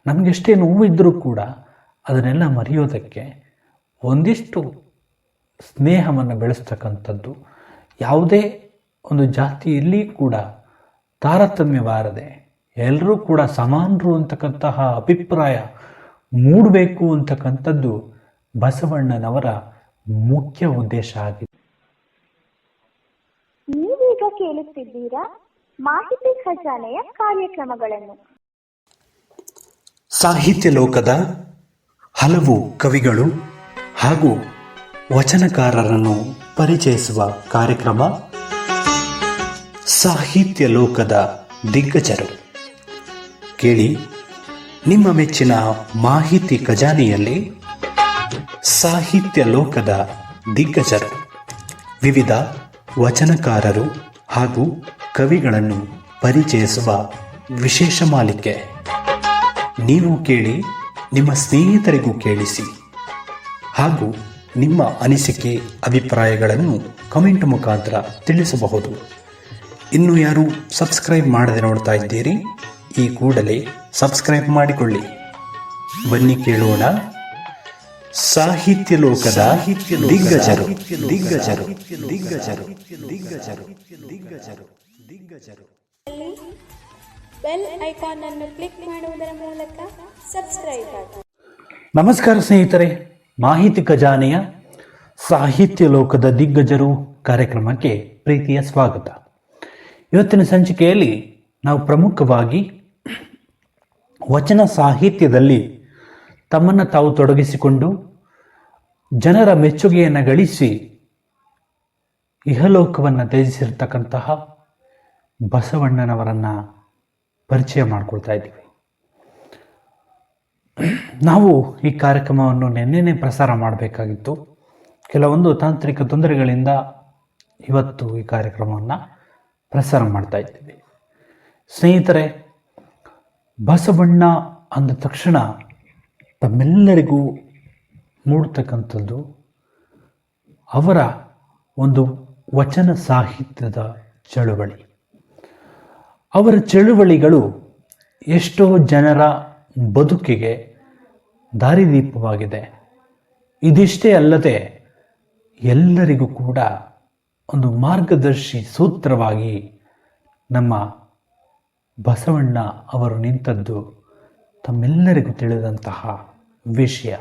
ನಮಗೆಷ್ಟೇ ನೋವಿದ್ದರೂ ಕೂಡ ಅದನ್ನೆಲ್ಲ ಮರೆಯೋದಕ್ಕೆ ಒಂದಿಷ್ಟು ಸ್ನೇಹವನ್ನು ಬೆಳೆಸ್ತಕ್ಕಂಥದ್ದು, ಯಾವುದೇ ಒಂದು ಜಾತಿಯಲ್ಲಿ ಕೂಡ ತಾರತಮ್ಯವಾರದೆ ಎಲ್ಲರೂ ಕೂಡ ಸಮಾನರು ಅಂತಕ್ಕಂತಹ ಅಭಿಪ್ರಾಯ ಮೂಡಬೇಕು ಅಂತಕ್ಕಂಥದ್ದು ಬಸವಣ್ಣನವರ ಮುಖ್ಯ ಉದ್ದೇಶ ಆಗಿದೆ. ನೀವೀಗ ಕೇಳುತ್ತಿದ್ದೀರಾ ಮಾಹಿತಿ ಖಜಾನೆಯ ಕಾರ್ಯಕ್ರಮಗಳನ್ನು. ಸಾಹಿತ್ಯ ಲೋಕದ ಹಲವು ಕವಿಗಳು ಹಾಗೂ ವಚನಕಾರರನ್ನು ಪರಿಚಯಿಸುವ ಕಾರ್ಯಕ್ರಮ ಸಾಹಿತ್ಯ ಲೋಕದ ದಿಗ್ಗಜರು. ಕೇಳಿ ನಿಮ್ಮ ಮೆಚ್ಚಿನ ಮಾಹಿತಿ ಖಜಾನೆಯಲ್ಲಿ ಸಾಹಿತ್ಯ ಲೋಕದ ದಿಗ್ಗಜರು, ವಿವಿಧ ವಚನಕಾರರು ಹಾಗೂ ಕವಿಗಳನ್ನು ಪರಿಚಯಿಸುವ ವಿಶೇಷ ಮಾಲಿಕೆ. ನೀವು ಕೇಳಿ, ನಿಮ್ಮ ಸ್ನೇಹಿತರಿಗೂ ಕೇಳಿಸಿ ಹಾಗೂ ನಿಮ್ಮ ಅನಿಸಿಕೆ ಅಭಿಪ್ರಾಯಗಳನ್ನು ಕಮೆಂಟ್ ಮುಖಾಂತರ ತಿಳಿಸಬಹುದು. ಇನ್ನು ಯಾರು ಸಬ್ಸ್ಕ್ರೈಬ್ ಮಾಡದೆ ನೋಡ್ತಾ ಇದ್ದೀರಿ, ಈ ಕೂಡಲೇ ಸಬ್ಸ್ಕ್ರೈಬ್ ಮಾಡಿಕೊಳ್ಳಿ. ಬನ್ನಿ ಕೇಳೋಣ ಸಾಹಿತ್ಯ ಲೋಕದ ದಿಗ್ಗಜರು ದಿಗ್ಗಜರು ದಿಗ್ಗಜರು ದಿಗ್ಗಜರು ದಿಗ್ಗಜರು ದಿಗ್ಗಜರು. ಬೆಲ್ ಐಕಾನ್ ಅನ್ನು ಕ್ಲಿಕ್ ಮಾಡುವುದರ ಮೂಲಕ ಸಬ್ಸ್ಕ್ರೈಬ್ ಆಗಿ. ನಮಸ್ಕಾರ ಸ್ನೇಹಿತರೆ, ಮಾಹಿತಿ ಖಜಾನೆಯ ಸಾಹಿತ್ಯ ಲೋಕದ ದಿಗ್ಗಜರು ಕಾರ್ಯಕ್ರಮಕ್ಕೆ ಪ್ರೀತಿಯ ಸ್ವಾಗತ. ಇವತ್ತಿನ ಸಂಚಿಕೆಯಲ್ಲಿ ನಾವು ಪ್ರಮುಖವಾಗಿ ವಚನ ಸಾಹಿತ್ಯದಲ್ಲಿ ತಮ್ಮನ್ನು ತಾವು ತೊಡಗಿಸಿಕೊಂಡು ಜನರ ಮೆಚ್ಚುಗೆಯನ್ನು ಗಳಿಸಿ ಇಹಲೋಕವನ್ನು ತ್ಯಜಿಸಿರ್ತಕ್ಕಂತಹ ಬಸವಣ್ಣನವರನ್ನು ಪರಿಚಯ ಮಾಡಿಕೊಳ್ತಾ ಇದ್ದೀವಿ. ನಾವು ಈ ಕಾರ್ಯಕ್ರಮವನ್ನು ನಿನ್ನೆನೇ ಪ್ರಸಾರ ಮಾಡಬೇಕಾಗಿತ್ತು. ಕೆಲವೊಂದು ತಾಂತ್ರಿಕ ತೊಂದರೆಗಳಿಂದ ಇವತ್ತು ಈ ಕಾರ್ಯಕ್ರಮವನ್ನು ಪ್ರಸಾರ ಮಾಡ್ತಾ ಇದ್ದೀವಿ. ಸ್ನೇಹಿತರೆ, ಬಸವಣ್ಣ ಅಂದ ತಕ್ಷಣ ತಮ್ಮೆಲ್ಲರಿಗೂ ಮೂಡ್ತಕ್ಕಂಥದ್ದು ಅವರ ಒಂದು ವಚನ ಸಾಹಿತ್ಯದ ಚಳುವಳಿ. ಅವರ ಚಳುವಳಿಗಳು ಎಷ್ಟೋ ಜನರ ಬದುಕಿಗೆ ದಾರಿದೀಪವಾಗಿದೆ. ಇದಿಷ್ಟೇ ಅಲ್ಲದೆ ಎಲ್ಲರಿಗೂ ಕೂಡ ಒಂದು ಮಾರ್ಗದರ್ಶಿ ಸೂತ್ರವಾಗಿ ನಮ್ಮ ಬಸವಣ್ಣ ಅವರು ನಿಂತದ್ದು ತಮ್ಮೆಲ್ಲರಿಗೂ ತಿಳಿದಂತಹ ವಿಷಯ.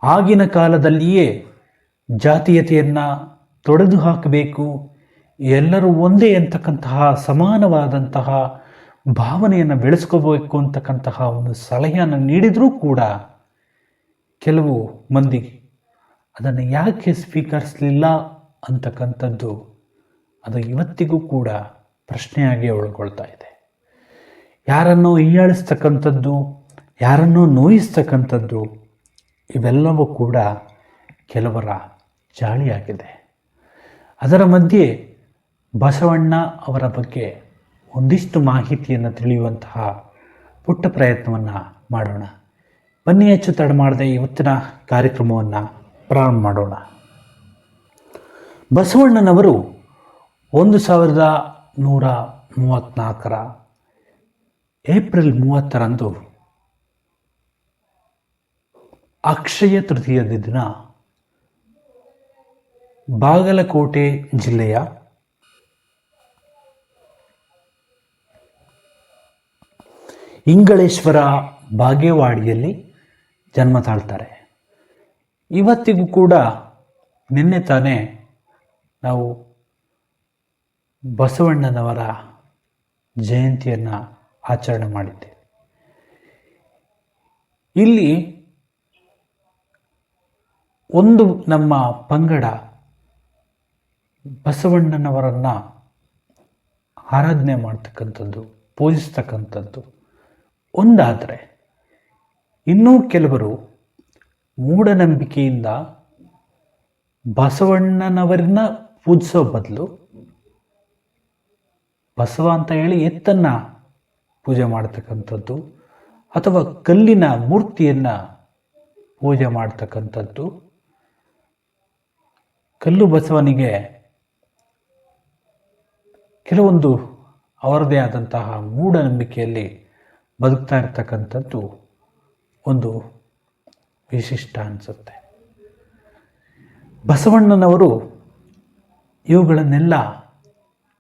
ಆಗಿನ ಕಾಲದಲ್ಲಿಯೇ ಜಾತೀಯತೆಯನ್ನು ತೊಡೆದು ಹಾಕಬೇಕು, ಎಲ್ಲರೂ ಒಂದೇ ಅಂತಕ್ಕಂತಹ ಸಮಾನವಾದಂತಹ ಭಾವನೆಯನ್ನು ಬೆಳೆಸ್ಕೋಬೇಕು ಅಂತಕ್ಕಂತಹ ಒಂದು ಸಲಹೆಯನ್ನು ನೀಡಿದರೂ ಕೂಡ ಕೆಲವು ಮಂದಿ ಅದನ್ನು ಯಾಕೆ ಸ್ವೀಕರಿಸಲಿಲ್ಲ ಅಂತಕ್ಕಂಥದ್ದು ಅದು ಇವತ್ತಿಗೂ ಕೂಡ ಪ್ರಶ್ನೆಯಾಗಿ ಉಳ್ಕೊಳ್ತಾ ಇದೆ. ಯಾರನ್ನೋ ಹೀಯಾಳಿಸ್ತಕ್ಕಂಥದ್ದು, ಯಾರನ್ನೋ ನೋಯಿಸ್ತಕ್ಕಂಥದ್ದು, ಇವೆಲ್ಲವೂ ಕೂಡ ಕೆಲವರ ಜಾಳಿಯಾಗಿದೆ. ಅದರ ಮಧ್ಯೆ ಬಸವಣ್ಣ ಅವರ ಬಗ್ಗೆ ಒಂದಿಷ್ಟು ಮಾಹಿತಿಯನ್ನು ತಿಳಿಯುವಂತಹ ಪುಟ್ಟ ಪ್ರಯತ್ನವನ್ನು ಮಾಡೋಣ. ಬನ್ನಿ, ಹೆಚ್ಚು ತಡ ಮಾಡದೆ ಇವತ್ತಿನ ಕಾರ್ಯಕ್ರಮವನ್ನು ಪ್ರಾರಂಭ ಮಾಡೋಣ. ಬಸವಣ್ಣನವರು 1934 ಏಪ್ರಿಲ್ 30 ಅಕ್ಷಯ ತೃತೀಯದ ದಿನ ಬಾಗಲಕೋಟೆ ಜಿಲ್ಲೆಯ ಇಂಗಳೇಶ್ವರ ಬಾಗೇವಾಡಿಯಲ್ಲಿ ಜನ್ಮ ತಾಳ್ತಾರೆ. ಇವತ್ತಿಗೂ ಕೂಡ ನಿನ್ನೆ ತಾನೇ ನಾವು ಬಸವಣ್ಣನವರ ಜಯಂತಿಯನ್ನು ಆಚರಣೆ ಮಾಡಿದ್ದೇವೆ. ಇಲ್ಲಿ ಒಂದು ನಮ್ಮ ಪಂಗಡ ಬಸವಣ್ಣನವರನ್ನು ಆರಾಧನೆ ಮಾಡ್ತಕ್ಕಂಥದ್ದು, ಪೂಜಿಸ್ತಕ್ಕಂಥದ್ದು ಒಂದಾದರೆ, ಇನ್ನೂ ಕೆಲವರು ಮೂಢನಂಬಿಕೆಯಿಂದ ಬಸವಣ್ಣನವರನ್ನ ಪೂಜಿಸೋ ಬದಲು ಬಸವ ಅಂತ ಹೇಳಿ ಎತ್ತನ್ನು ಪೂಜೆ ಮಾಡ್ತಕ್ಕಂಥದ್ದು ಅಥವಾ ಕಲ್ಲಿನ ಮೂರ್ತಿಯನ್ನು ಪೂಜೆ ಮಾಡ್ತಕ್ಕಂಥದ್ದು, ಕಲ್ಲು ಬಸವನಿಗೆ ಕೆಲವೊಂದು ಅವರದೇ ಆದಂತಹ ಮೂಢನಂಬಿಕೆಯಲ್ಲಿ ಬದುಕ್ತಾ ಇರ್ತಕ್ಕಂಥದ್ದು ಒಂದು ವಿಶಿಷ್ಟ ಅನಿಸುತ್ತೆ. ಬಸವಣ್ಣನವರು ಇವುಗಳನ್ನೆಲ್ಲ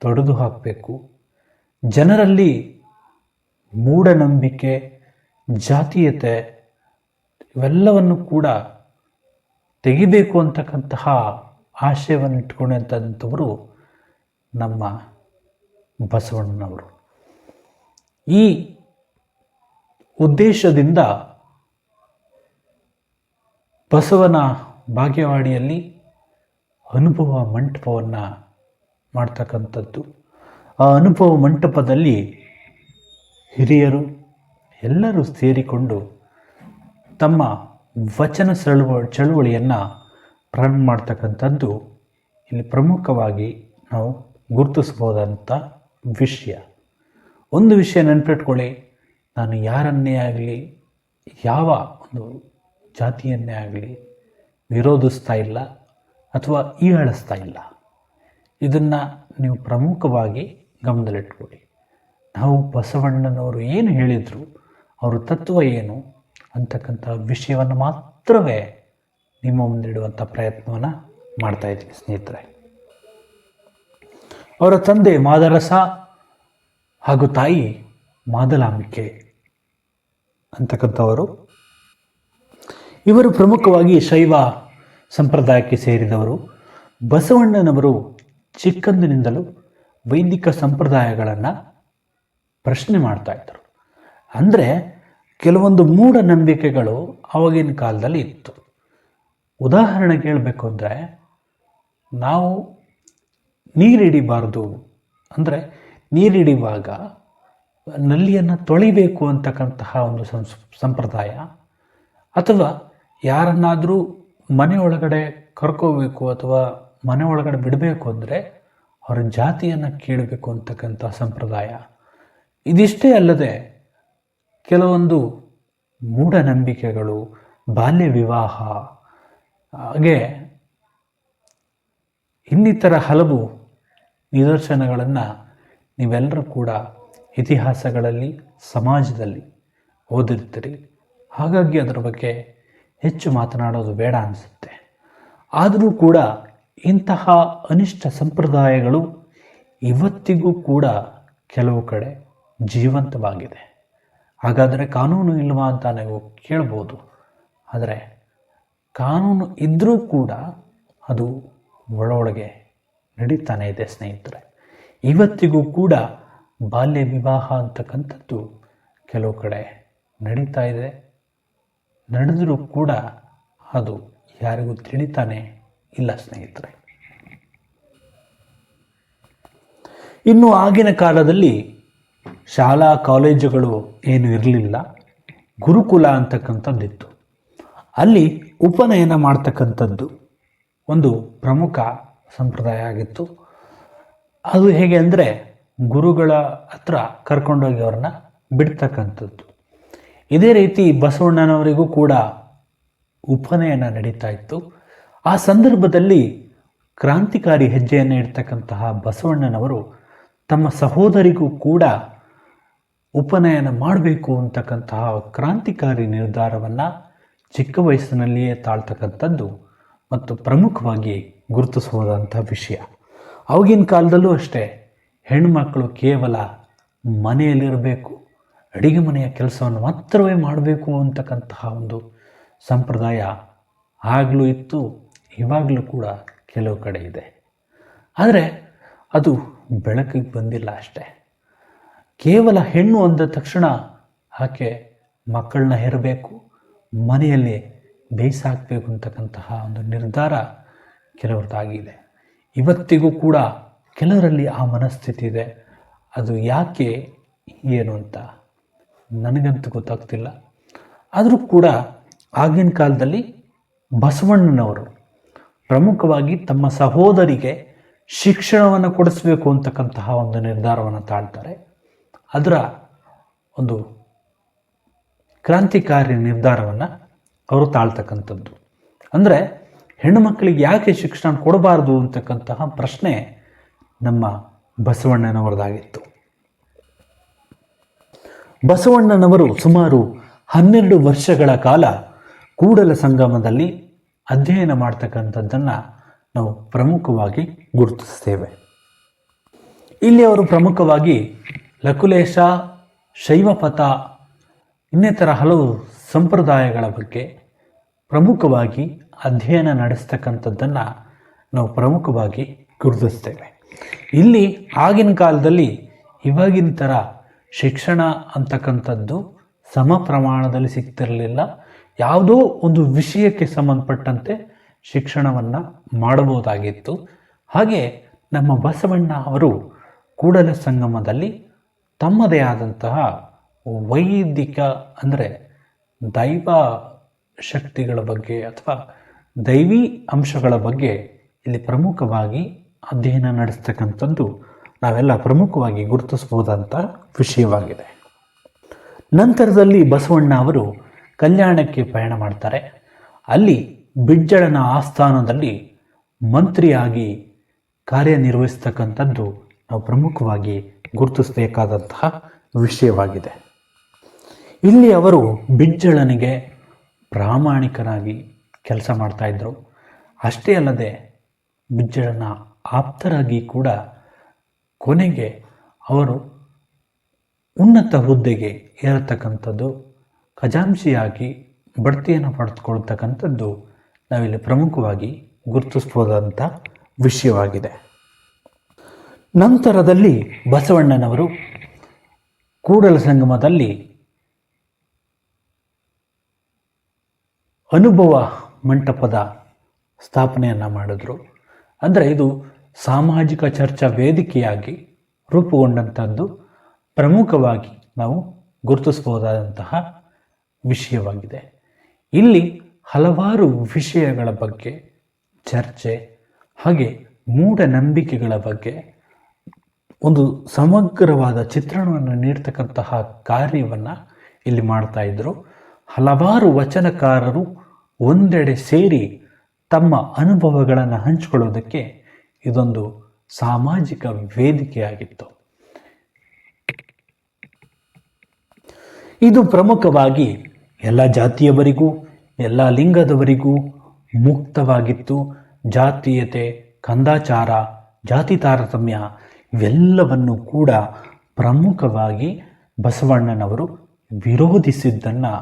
ತೊಡೆದು ಹಾಕಬೇಕು. ಜನರಲ್ಲಿ ಮೂಢನಂಬಿಕೆ, ಜಾತೀಯತೆ ಇವೆಲ್ಲವನ್ನು ಕೂಡ ತೆಗಿಬೇಕು ಅಂತಕ್ಕಂತಹ ಆಶಯವನ್ನು ಇಟ್ಕೊಂಡಂಥವರು ನಮ್ಮ ಬಸವಣ್ಣನವರು. ಈ ಉದ್ದೇಶದಿಂದ ಬಸವನ ಬಾಗೇವಾಡಿಯಲ್ಲಿ ಅನುಭವ ಮಂಟಪವನ್ನು ಮಾಡ್ತಕ್ಕಂಥದ್ದು. ಆ ಅನುಭವ ಮಂಟಪದಲ್ಲಿ ಹಿರಿಯರು ಎಲ್ಲರೂ ಸೇರಿಕೊಂಡು ತಮ್ಮ ವಚನ ಚಳುವಳಿಯನ್ನು ಪ್ರಾರಂಭ ಮಾಡ್ತಕ್ಕಂಥದ್ದು ಇಲ್ಲಿ ಪ್ರಮುಖವಾಗಿ ನಾವು ಗುರುತಿಸ್ಬೋದಂಥ ವಿಷಯ. ಒಂದು ವಿಷಯ ನೆನಪಿಟ್ಕೊಳ್ಳಿ, ನಾನು ಯಾರನ್ನೇ ಆಗಲಿ, ಯಾವ ಒಂದು ಜಾತಿಯನ್ನೇ ಆಗಲಿ ವಿರೋಧಿಸ್ತಾ ಇಲ್ಲ ಅಥವಾ ಹೀಯಾಳಿಸ್ತಾ ಇಲ್ಲ. ಇದನ್ನು ನೀವು ಪ್ರಮುಖವಾಗಿ ಗಮನದಲ್ಲಿಟ್ಕೊಳ್ಳಿ. ನಾವು ಬಸವಣ್ಣನವರು ಏನು ಹೇಳಿದರು, ಅವರ ತತ್ವ ಏನು ಅಂತಕ್ಕಂಥ ವಿಷಯವನ್ನು ಮಾತ್ರವೇ ನಿಮ್ಮ ಮುಂದಿಡುವಂಥ ಪ್ರಯತ್ನವನ್ನು ಮಾಡ್ತಾಯಿದ್ದೀವಿ ಸ್ನೇಹಿತರೆ. ಅವರ ತಂದೆ ಮಾದರಸ ಹಾಗೂ ತಾಯಿ ಮಾದಲಾಂಬಿಕೆ ಅಂತಕ್ಕಂಥವರು. ಇವರು ಪ್ರಮುಖವಾಗಿ ಶೈವ ಸಂಪ್ರದಾಯಕ್ಕೆ ಸೇರಿದವರು. ಬಸವಣ್ಣನವರು ಚಿಕ್ಕಂದಿನಿಂದಲೂ ವೈದಿಕ ಸಂಪ್ರದಾಯಗಳನ್ನು ಪ್ರಶ್ನೆ ಮಾಡ್ತಾ ಇದ್ದರು. ಅಂದರೆ ಕೆಲವೊಂದು ಮೂಢನಂಬಿಕೆಗಳು ಆವಾಗಿನ ಕಾಲದಲ್ಲಿ ಇತ್ತು. ಉದಾಹರಣೆಗೆ ಹೇಳಬೇಕು ಅಂದರೆ, ನಾವು ನೀರಿಡಿಬಾರ್ದು, ಅಂದರೆ ನೀರಿಡಿಯುವಾಗ ನಲ್ಲಿಯನ್ನು ತೊಳಿಬೇಕು ಅಂತಕ್ಕಂತಹ ಒಂದು ಸಂಪ್ರದಾಯ, ಅಥವಾ ಯಾರನ್ನಾದರೂ ಮನೆಯೊಳಗಡೆ ಕರ್ಕೋಬೇಕು ಅಥವಾ ಮನೆ ಒಳಗಡೆ ಬಿಡಬೇಕು ಅಂದರೆ ಅವರ ಜಾತಿಯನ್ನು ಕೇಳಬೇಕು ಅಂತಕ್ಕಂಥ ಸಂಪ್ರದಾಯ. ಇದಿಷ್ಟೇ ಅಲ್ಲದೆ ಕೆಲವೊಂದು ಮೂಢನಂಬಿಕೆಗಳು, ಬಾಲ್ಯ ವಿವಾಹ, ಹಾಗೆ ಇನ್ನಿತರ ಹಲವು ನಿದರ್ಶನಗಳನ್ನು ನೀವೆಲ್ಲರೂ ಕೂಡ ಇತಿಹಾಸಗಳಲ್ಲಿ, ಸಮಾಜದಲ್ಲಿ ಓದಿರ್ತೀರಿ. ಹಾಗಾಗಿ ಅದರ ಬಗ್ಗೆ ಹೆಚ್ಚು ಮಾತನಾಡೋದು ಬೇಡ ಅನಿಸುತ್ತೆ. ಆದರೂ ಕೂಡ ಇಂತಹ ಅನಿಷ್ಟ ಸಂಪ್ರದಾಯಗಳು ಇವತ್ತಿಗೂ ಕೂಡ ಕೆಲವು ಕಡೆ ಜೀವಂತವಾಗಿದೆ. ಹಾಗಾದರೆ ಕಾನೂನು ಇಲ್ವಾ ಅಂತ ನೀವು ಕೇಳ್ಬೋದು. ಆದರೆ ಕಾನೂನು ಇದ್ದರೂ ಕೂಡ ಅದು ಒಳಗೆ ನಡೀತಾನೆ ಇದೆ ಸ್ನೇಹಿತರೆ. ಇವತ್ತಿಗೂ ಕೂಡ ಬಾಲ್ಯ ವಿವಾಹ ಅಂತಕ್ಕಂಥದ್ದು ಕೆಲವು ಕಡೆ ನಡೀತಾ ಇದೆ. ನಡೆದರೂ ಕೂಡ ಅದು ಯಾರಿಗೂ ತಿಳಿತಾನೆ ಇಲ್ಲ ಸ್ನೇಹಿತರೆ. ಇನ್ನು ಆಗಿನ ಕಾಲದಲ್ಲಿ ಶಾಲಾ ಕಾಲೇಜುಗಳು ಏನು ಇರಲಿಲ್ಲ, ಗುರುಕುಲ ಅಂತಕ್ಕಂಥದ್ದಿತ್ತು. ಅಲ್ಲಿ ಉಪನಯನ ಮಾಡ್ತಕ್ಕಂಥದ್ದು ಒಂದು ಪ್ರಮುಖ ಸಂಪ್ರದಾಯ ಆಗಿತ್ತು. ಅದು ಹೇಗೆ ಅಂದರೆ, ಗುರುಗಳ ಹತ್ರ ಕರ್ಕೊಂಡೋಗಿ ಅವ್ರನ್ನ ಬಿಡ್ತಕ್ಕಂಥದ್ದು. ಇದೇ ರೀತಿ ಬಸವಣ್ಣನವರಿಗೂ ಕೂಡ ಉಪನಯನ ನಡೀತಾ ಇತ್ತು. ಆ ಸಂದರ್ಭದಲ್ಲಿ ಕ್ರಾಂತಿಕಾರಿ ಹೆಜ್ಜೆಯನ್ನು ಇಡ್ತಕ್ಕಂತಹ ಬಸವಣ್ಣನವರು ತಮ್ಮ ಸಹೋದರಿಗೂ ಕೂಡ ಉಪನಯನ ಮಾಡಬೇಕು ಅಂತಕ್ಕಂತಹ ಕ್ರಾಂತಿಕಾರಿ ನಿರ್ಧಾರವನ್ನು ಚಿಕ್ಕ ವಯಸ್ಸಿನಲ್ಲಿಯೇ ತಾಳ್ತಕ್ಕಂಥದ್ದು ಮತ್ತು ಪ್ರಮುಖವಾಗಿ ಗುರುತಿಸುವುದಂಥ ವಿಷಯ. ಆವಾಗಿನ ಕಾಲದಲ್ಲೂ ಅಷ್ಟೇ ಹೆಣ್ಣುಮಕ್ಕಳು ಕೇವಲ ಮನೆಯಲ್ಲಿರಬೇಕು, ಅಡಿಗೆ ಮನೆಯ ಕೆಲಸವನ್ನು ಮಾತ್ರವೇ ಮಾಡಬೇಕು ಅಂತಕ್ಕಂತಹ ಒಂದು ಸಂಪ್ರದಾಯ ಆಗಲೂ ಇತ್ತು, ಇವಾಗಲೂ ಕೂಡ ಕೆಲವು ಕಡೆ ಇದೆ. ಆದರೆ ಅದು ಬೆಳಕಿಗೆ ಬಂದಿಲ್ಲ ಅಷ್ಟೇ. ಕೇವಲ ಹೆಣ್ಣು ಅಂದ ತಕ್ಷಣ ಆಕೆ ಮಕ್ಕಳನ್ನ ಹೆರಬೇಕು, ಮನೆಯಲ್ಲಿ ಬೇಯಿಸಾಕಬೇಕು ಅಂತಕ್ಕಂತಹ ಒಂದು ನಿರ್ಧಾರ ಕೆಲವ್ರದ್ದಾಗಿದೆ. ಇವತ್ತಿಗೂ ಕೂಡ ಕೆಲವರಲ್ಲಿ ಆ ಮನಸ್ಥಿತಿ ಇದೆ. ಅದು ಯಾಕೆ ಏನು ಅಂತ ನನಗಂತೂ ಗೊತ್ತಾಗ್ತಿಲ್ಲ. ಆದರೂ ಕೂಡ ಆಗಿನ ಕಾಲದಲ್ಲಿ ಬಸವಣ್ಣನವರು ಪ್ರಮುಖವಾಗಿ ತಮ್ಮ ಸಹೋದರಿಗೆ ಶಿಕ್ಷಣವನ್ನು ಕೊಡಿಸಬೇಕು ಅಂತಕ್ಕಂತಹ ಒಂದು ನಿರ್ಧಾರವನ್ನು ತಾಳ್ತಾರೆ. ಅದರ ಒಂದು ಕ್ರಾಂತಿಕಾರಿ ನಿರ್ಧಾರವನ್ನು ಅವರು ತಾಳ್ತಕ್ಕಂಥದ್ದು. ಅಂದರೆ ಹೆಣ್ಣು ಮಕ್ಕಳಿಗೆ ಯಾಕೆ ಶಿಕ್ಷಣ ಕೊಡಬಾರ್ದು ಅಂತಕ್ಕಂತಹ ಪ್ರಶ್ನೆ ನಮ್ಮ ಬಸವಣ್ಣನವರದಾಗಿತ್ತು. ಬಸವಣ್ಣನವರು ಸುಮಾರು 12 ವರ್ಷಗಳ ಕಾಲ ಕೂಡಲ ಸಂಗಮದಲ್ಲಿ ಅಧ್ಯಯನ ಮಾಡ್ತಕ್ಕಂಥದ್ದನ್ನು ನಾವು ಪ್ರಮುಖವಾಗಿ ಗುರುತಿಸ್ತೇವೆ. ಇಲ್ಲಿ ಅವರು ಪ್ರಮುಖವಾಗಿ ಲಕುಲೇಶ, ಶೈವಪಥ, ಇನ್ನಿತರ ಹಲವು ಸಂಪ್ರದಾಯಗಳ ಬಗ್ಗೆ ಪ್ರಮುಖವಾಗಿ ಅಧ್ಯಯನ ನಡೆಸ್ತಕ್ಕಂಥದ್ದನ್ನು ನಾವು ಪ್ರಮುಖವಾಗಿ ಗುರುತಿಸ್ತೇವೆ. ಇಲ್ಲಿ ಆಗಿನ ಕಾಲದಲ್ಲಿ ಇವಾಗಿನ ಥರ ಶಿಕ್ಷಣ ಅಂತಕ್ಕಂಥದ್ದು ಸಮ ಪ್ರಮಾಣದಲ್ಲಿ ಸಿಗ್ತಿರಲಿಲ್ಲ. ಯಾವುದೋ ಒಂದು ವಿಷಯಕ್ಕೆ ಸಂಬಂಧಪಟ್ಟಂತೆ ಶಿಕ್ಷಣವನ್ನು ಮಾಡಬಹುದಾಗಿತ್ತು. ಹಾಗೆ ನಮ್ಮ ಬಸವಣ್ಣ ಅವರು ಕೂಡಲ ಸಂಗಮದಲ್ಲಿ ತಮ್ಮದೇ ಆದಂತಹ ವೈದಿಕ ಅಂದರೆ ದೈವ ಶಕ್ತಿಗಳ ಬಗ್ಗೆ ಅಥವಾ ದೈವಿ ಅಂಶಗಳ ಬಗ್ಗೆ ಇಲ್ಲಿ ಪ್ರಮುಖವಾಗಿ ಅಧ್ಯಯನ ನಡೆಸ್ತಕ್ಕಂಥದ್ದು ನಾವೆಲ್ಲ ಪ್ರಮುಖವಾಗಿ ಗುರುತಿಸಬಹುದಂಥ ವಿಷಯವಾಗಿದೆ. ನಂತರದಲ್ಲಿ ಬಸವಣ್ಣ ಅವರು ಕಲ್ಯಾಣಕ್ಕೆ ಪಯಣ ಮಾಡ್ತಾರೆ. ಅಲ್ಲಿ ಬಿಜ್ಜಳನ ಆಸ್ಥಾನದಲ್ಲಿ ಮಂತ್ರಿಯಾಗಿ ಕಾರ್ಯನಿರ್ವಹಿಸ್ತಕ್ಕಂಥದ್ದು ನಾವು ಪ್ರಮುಖವಾಗಿ ಗುರುತಿಸಬೇಕಾದಂತಹ ವಿಷಯವಾಗಿದೆ. ಇಲ್ಲಿ ಅವರು ಬಿಜ್ಜಳನಿಗೆ ಪ್ರಾಮಾಣಿಕರಾಗಿ ಕೆಲಸ ಮಾಡ್ತಾಯಿದ್ರು. ಅಷ್ಟೇ ಅಲ್ಲದೆ ಬಿಜ್ಜಳನ ಆಪ್ತರಾಗಿ ಕೂಡ ಕೊನೆಗೆ ಅವರು ಉನ್ನತ ಹುದ್ದೆಗೆ ಏರತಕ್ಕಂಥದ್ದು, ಖಜಾಂಚಿಯಾಗಿ ಬಡ್ತಿಯನ್ನು ಪಡೆದುಕೊಳ್ತಕ್ಕಂಥದ್ದು ನಾವಿಲ್ಲಿ ಪ್ರಮುಖವಾಗಿ ಗುರುತಿಸ್ಬೋದಂಥ ವಿಷಯವಾಗಿದೆ. ನಂತರದಲ್ಲಿ ಬಸವಣ್ಣನವರು ಕೂಡಲ ಸಂಗಮದಲ್ಲಿ ಅನುಭವ ಮಂಟಪದ ಸ್ಥಾಪನೆಯನ್ನು ಮಾಡಿದ್ರು. ಅಂದರೆ ಇದು ಸಾಮಾಜಿಕ ಚರ್ಚಾ ವೇದಿಕೆಯಾಗಿ ರೂಪುಗೊಂಡಂಥದ್ದು ಪ್ರಮುಖವಾಗಿ ನಾವು ಗುರುತಿಸಬಹುದಾದಂತಹ ವಿಷಯವಾಗಿದೆ. ಇಲ್ಲಿ ಹಲವಾರು ವಿಷಯಗಳ ಬಗ್ಗೆ ಚರ್ಚೆ, ಹಾಗೆ ಮೂಢನಂಬಿಕೆಗಳ ಬಗ್ಗೆ ಒಂದು ಸಮಗ್ರವಾದ ಚಿತ್ರಣವನ್ನು ನೀಡ್ತಕ್ಕಂತಹ ಕಾರ್ಯವನ್ನು ಇಲ್ಲಿ ಮಾಡ್ತಾ ಇದ್ದರು. ಹಲವಾರು ವಚನಕಾರರು ಒಂದೆಡೆ ಸೇರಿ ತಮ್ಮ ಅನುಭವಗಳನ್ನು ಹಂಚಿಕೊಳ್ಳೋದಕ್ಕೆ ಇದೊಂದು ಸಾಮಾಜಿಕ ವೇದಿಕೆಯಾಗಿತ್ತು. ಇದು ಪ್ರಮುಖವಾಗಿ ಎಲ್ಲ ಜಾತಿಯವರಿಗೂ ಎಲ್ಲ ಲಿಂಗದವರಿಗೂ ಮುಕ್ತವಾಗಿತ್ತು. ಜಾತೀಯತೆ, ಕಂದಾಚಾರ, ಜಾತಿ ತಾರತಮ್ಯ ಇವೆಲ್ಲವನ್ನು ಕೂಡ ಪ್ರಮುಖವಾಗಿ ಬಸವಣ್ಣನವರು ವಿರೋಧಿಸಿದ್ದನ್ನು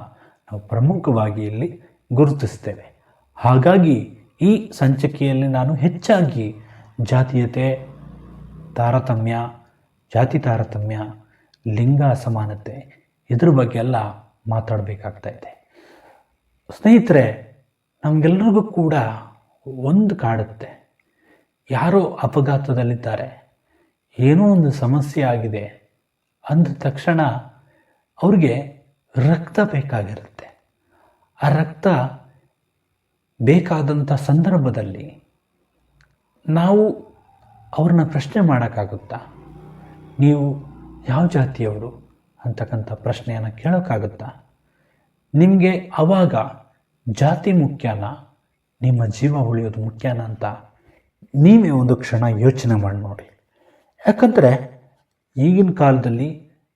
ನಾವು ಪ್ರಮುಖವಾಗಿ ಇಲ್ಲಿ ಗುರುತಿಸ್ತೇವೆ. ಹಾಗಾಗಿ ಈ ಸಂಚಿಕೆಯಲ್ಲಿ ನಾನು ಹೆಚ್ಚಾಗಿ ಜಾತೀಯತೆ, ತಾರತಮ್ಯ, ಜಾತಿ ತಾರತಮ್ಯ, ಲಿಂಗ ಅಸಮಾನತೆ ಇದ್ರ ಬಗ್ಗೆ ಎಲ್ಲ ಮಾತಾಡಬೇಕಾಗ್ತಾ ಇದೆ. ಸ್ನೇಹಿತರೆ, ನಮಗೆಲ್ಲರಿಗೂ ಕೂಡ ಒಂದು ಕಾಡುತ್ತೆ. ಯಾರೋ ಅಪಘಾತದಲ್ಲಿದ್ದಾರೆ, ಏನೋ ಒಂದು ಸಮಸ್ಯೆ ಆಗಿದೆ ಅಂದ ತಕ್ಷಣ ಅವ್ರಿಗೆ ರಕ್ತ ಬೇಕಾಗಿರುತ್ತೆ. ಆ ರಕ್ತ ಬೇಕಾದಂಥ ಸಂದರ್ಭದಲ್ಲಿ ನಾವು ಅವ್ರನ್ನ ಪ್ರಶ್ನೆ ಮಾಡೋಕ್ಕಾಗುತ್ತಾ? ನೀವು ಯಾವ ಜಾತಿಯವರು ಅಂತಕ್ಕಂಥ ಪ್ರಶ್ನೆಯನ್ನು ಕೇಳೋಕ್ಕಾಗುತ್ತಾ? ನಿಮಗೆ ಆವಾಗ ಜಾತಿ ಮುಖ್ಯನಾ, ನಿಮ್ಮ ಜೀವ ಉಳಿಯೋದು ಮುಖ್ಯನಾ ಅಂತ ನೀವೇ ಒಂದು ಕ್ಷಣ ಯೋಚನೆ ಮಾಡಿ ನೋಡಿ. ಯಾಕಂದರೆ ಈಗಿನ ಕಾಲದಲ್ಲಿ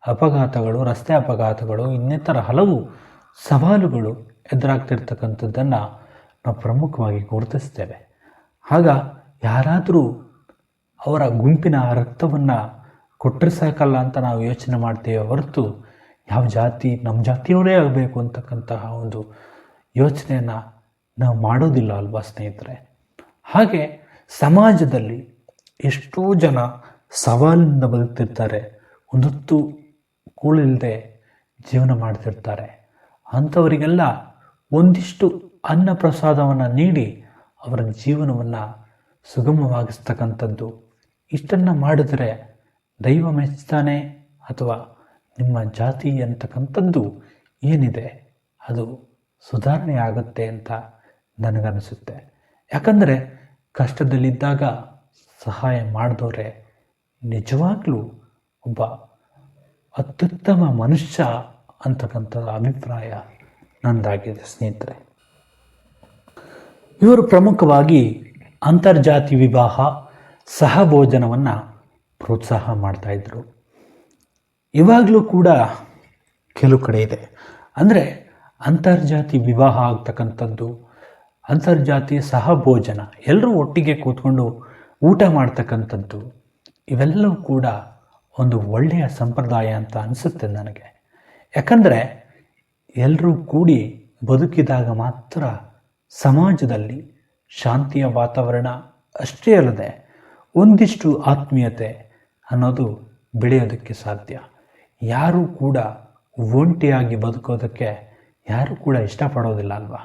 ಅಪಘಾತಗಳು, ರಸ್ತೆ ಅಪಘಾತಗಳು, ಇನ್ನಿತರ ಹಲವು ಸವಾಲುಗಳು ಎದುರಾಗ್ತಿರ್ತಕ್ಕಂಥದ್ದನ್ನು ನಾವು ಪ್ರಮುಖವಾಗಿ ಗುರುತಿಸ್ತೇವೆ. ಆಗ ಯಾರಾದರೂ ಅವರ ಗುಂಪಿನ ರಕ್ತವನ್ನು ಕೊಟ್ಟರೆ ಸಾಕಲ್ಲ ಅಂತ ನಾವು ಯೋಚನೆ ಮಾಡ್ತೇವೆ ಹೊರತು ಯಾವ ಜಾತಿ, ನಮ್ಮ ಜಾತಿಯವರೇ ಆಗಬೇಕು ಅಂತಕ್ಕಂತಹ ಒಂದು ಯೋಚನೆಯನ್ನು ನಾವು ಮಾಡೋದಿಲ್ಲ ಅಲ್ವಾ ಸ್ನೇಹಿತರೆ? ಹಾಗೆ ಸಮಾಜದಲ್ಲಿ ಎಷ್ಟೋ ಜನ ಸವಾಲಿನಿಂದ ಬದುಕ್ತಿರ್ತಾರೆ, ಒಂದೊತ್ತು ಕೂಳಿಲ್ಲದೆ ಜೀವನ ಮಾಡ್ತಿರ್ತಾರೆ. ಅಂಥವರಿಗೆಲ್ಲ ಒಂದಿಷ್ಟು ಅನ್ನ ಪ್ರಸಾದವನ್ನು ನೀಡಿ ಅವರ ಜೀವನವನ್ನು ಸುಗಮವಾಗಿಸ್ತಕ್ಕಂಥದ್ದು. ಇಷ್ಟನ್ನು ಮಾಡಿದರೆ ದೈವ ಮೆಚ್ತಾನೆ ಅಥವಾ ನಿಮ್ಮ ಜಾತಿ ಅಂತಕ್ಕಂಥದ್ದು ಏನಿದೆ ಅದು ಸುಧಾರಣೆ ಆಗುತ್ತೆ ಅಂತ ನನಗನ್ನಿಸುತ್ತೆ. ಯಾಕಂದರೆ ಕಷ್ಟದಲ್ಲಿದ್ದಾಗ ಸಹಾಯ ಮಾಡಿದವರೇ ನಿಜವಾಗ್ಲೂ ಒಬ್ಬ ಅತ್ಯುತ್ತಮ ಮನುಷ್ಯ ಅಂತಕ್ಕಂಥ ಅಭಿಪ್ರಾಯ ನಂದಾಗಿದೆ ಸ್ನೇಹಿತರೆ. ಇವರು ಪ್ರಮುಖವಾಗಿ ಅಂತರ್ಜಾತಿ ವಿವಾಹ, ಸಹಭೋಜನವನ್ನು ಪ್ರೋತ್ಸಾಹ ಮಾಡ್ತಾಯಿದ್ರು. ಇವಾಗಲೂ ಕೂಡ ಕೆಲವು ಕಡೆ ಇದೆ. ಅಂದರೆ ಅಂತರ್ಜಾತಿ ವಿವಾಹ ಆಗ್ತಕ್ಕಂಥದ್ದು, ಅಂತರ್ಜಾತಿ ಸಹಭೋಜನ, ಎಲ್ಲರೂ ಒಟ್ಟಿಗೆ ಕೂತ್ಕೊಂಡು ಊಟ ಮಾಡ್ತಕ್ಕಂಥದ್ದು, ಇವೆಲ್ಲವೂ ಕೂಡ ಒಂದು ಒಳ್ಳೆಯ ಸಂಪ್ರದಾಯ ಅಂತ ಅನಿಸುತ್ತೆ ನನಗೆ. ಯಾಕಂದರೆ ಎಲ್ಲರೂ ಕೂಡಿ ಬದುಕಿದಾಗ ಮಾತ್ರ ಸಮಾಜದಲ್ಲಿ ಶಾಂತಿಯ ವಾತಾವರಣ ಅಷ್ಟೇ ಅಲ್ಲದೆ ಒಂದಿಷ್ಟು ಆತ್ಮೀಯತೆ ಅನ್ನೋದು ಬೆಳೆಯೋದಕ್ಕೆ ಸಾಧ್ಯ. ಯಾರೂ ಕೂಡ ಒಂಟಿಯಾಗಿ ಬದುಕೋದಕ್ಕೆ ಯಾರೂ ಕೂಡ ಇಷ್ಟಪಡೋದಿಲ್ಲ ಅಲ್ವಾ?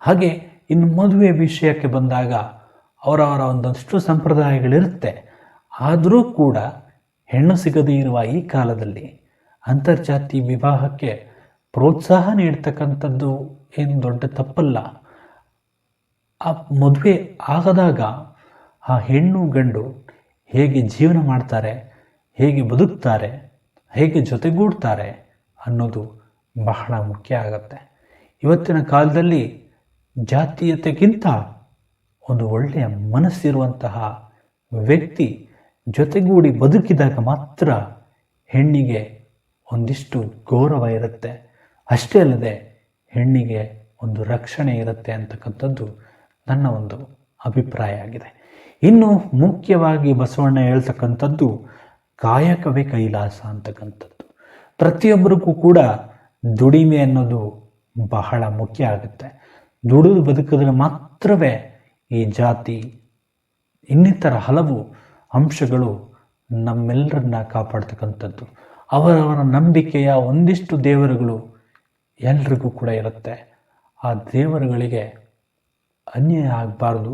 ಹಾಗೆ ಇನ್ನು ಮದುವೆ ವಿಷಯಕ್ಕೆ ಬಂದಾಗ ಅವರವರ ಒಂದಷ್ಟು ಸಂಪ್ರದಾಯಗಳಿರುತ್ತೆ. ಆದರೂ ಕೂಡ ಹೆಣ್ಣು ಸಿಗದೇ ಇರುವ ಈ ಕಾಲದಲ್ಲಿ ಅಂತರ್ಜಾತಿ ವಿವಾಹಕ್ಕೆ ಪ್ರೋತ್ಸಾಹ ನೀಡ್ತಕ್ಕಂಥದ್ದು ಏನು ದೊಡ್ಡ ತಪ್ಪಲ್ಲ. ಆ ಮದುವೆ ಆಗದಾಗ ಆ ಹೆಣ್ಣು ಗಂಡು ಹೇಗೆ ಜೀವನ ಮಾಡ್ತಾರೆ, ಹೇಗೆ ಬದುಕ್ತಾರೆ, ಹೇಗೆ ಜೊತೆಗೂಡ್ತಾರೆ ಅನ್ನೋದು ಬಹಳ ಮುಖ್ಯ ಆಗುತ್ತೆ. ಇವತ್ತಿನ ಕಾಲದಲ್ಲಿ ಜಾತೀಯತೆಗಿಂತ ಒಂದು ಒಳ್ಳೆಯ ಮನಸ್ಸಿರುವಂತಹ ವ್ಯಕ್ತಿ ಜೊತೆಗೂಡಿ ಬದುಕಿದಾಗ ಮಾತ್ರ ಹೆಣ್ಣಿಗೆ ಒಂದಿಷ್ಟು ಗೌರವ ಇರುತ್ತೆ. ಅಷ್ಟೇ ಅಲ್ಲದೆ ಹೆಣ್ಣಿಗೆ ಒಂದು ರಕ್ಷಣೆ ಇರುತ್ತೆ ಅಂತಕ್ಕಂಥದ್ದು ನನ್ನ ಒಂದು ಅಭಿಪ್ರಾಯ ಆಗಿದೆ. ಇನ್ನು ಮುಖ್ಯವಾಗಿ ಬಸವಣ್ಣ ಹೇಳ್ತಕ್ಕಂಥದ್ದು ಕಾಯಕವೇ ಕೈಲಾಸ ಅಂತಕ್ಕಂಥದ್ದು. ಪ್ರತಿಯೊಬ್ಬರಿಗೂ ಕೂಡ ದುಡಿಮೆ ಅನ್ನೋದು ಬಹಳ ಮುಖ್ಯ ಆಗುತ್ತೆ. ದುಡಿದು ಬದುಕಿದ್ರೆ ಮಾತ್ರವೇ ಈ ಜಾತಿ ಇನ್ನಿತರ ಹಲವು ಅಂಶಗಳು ನಮ್ಮೆಲ್ಲರನ್ನ ಕಾಪಾಡ್ತಕ್ಕಂಥದ್ದು. ಅವರವರ ನಂಬಿಕೆಯ ಒಂದಿಷ್ಟು ದೇವರುಗಳು ಎಲ್ರಿಗೂ ಕೂಡ ಇರುತ್ತೆ. ಆ ದೇವರುಗಳಿಗೆ ಅನ್ಯಾಯ ಆಗಬಾರ್ದು.